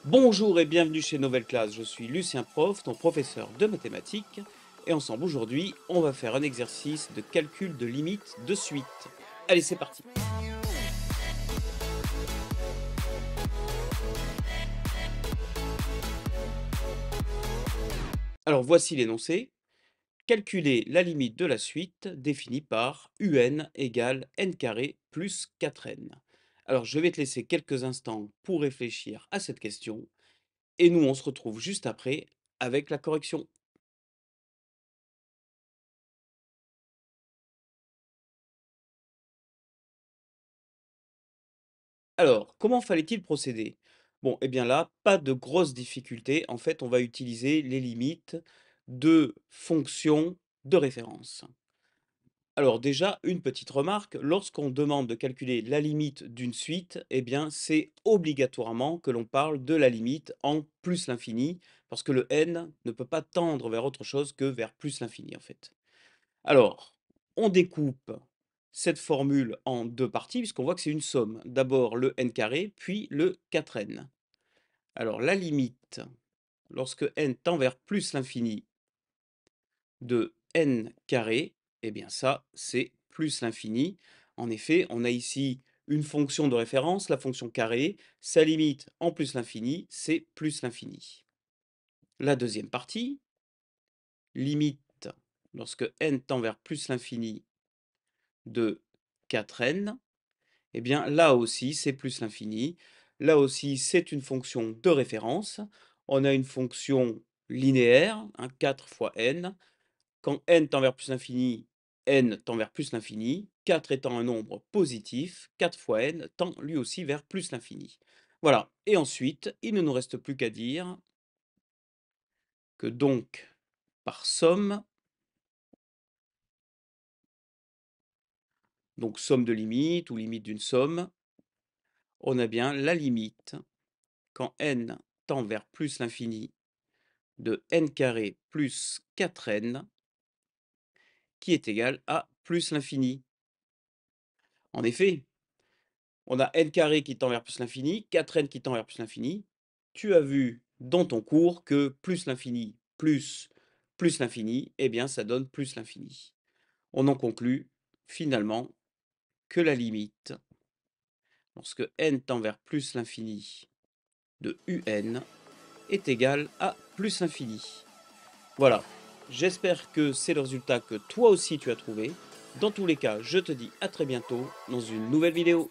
Bonjour et bienvenue chez Nouvelle Classe, je suis Lucien Prof, ton professeur de mathématiques, et ensemble aujourd'hui, on va faire un exercice de calcul de limite de suite. Allez, c'est parti. Alors voici l'énoncé. Calculer la limite de la suite définie par un égale n carré plus 4n. Alors je vais te laisser quelques instants pour réfléchir à cette question, et nous on se retrouve juste après avec la correction. Alors, comment fallait-il procéder? Bon, eh bien là, pas de grosses difficultés. En fait, on va utiliser les limites de fonctions de référence. Alors déjà, une petite remarque, lorsqu'on demande de calculer la limite d'une suite, eh bien c'est obligatoirement que l'on parle de la limite en plus l'infini, parce que le n ne peut pas tendre vers autre chose que vers plus l'infini en fait. Alors, on découpe cette formule en deux parties, puisqu'on voit que c'est une somme. D'abord le n carré, puis le 4n. Alors, la limite, lorsque n tend vers plus l'infini de n carré, eh bien ça, c'est plus l'infini. En effet, on a ici une fonction de référence, la fonction carré. Sa limite en plus l'infini, c'est plus l'infini. La deuxième partie, limite, lorsque n tend vers plus l'infini de 4n, eh bien là aussi c'est plus l'infini. Là aussi c'est une fonction de référence. On a une fonction linéaire, 4 fois n. Quand n tend vers plus l'infini, n tend vers plus l'infini. 4 étant un nombre positif, 4 fois n tend lui aussi vers plus l'infini. Voilà. Et ensuite, il ne nous reste plus qu'à dire que donc, par somme, donc somme de limites ou limite d'une somme, on a bien la limite quand n tend vers plus l'infini de n carré plus 4n qui est égal à plus l'infini. En effet, on a n carré qui tend vers plus l'infini, 4n qui tend vers plus l'infini. Tu as vu dans ton cours que plus l'infini plus l'infini, eh bien ça donne plus l'infini. On en conclut finalement que la limite, lorsque n tend vers plus l'infini de un, est égale à plus l'infini. Voilà, j'espère que c'est le résultat que toi aussi tu as trouvé. Dans tous les cas, je te dis à très bientôt dans une nouvelle vidéo.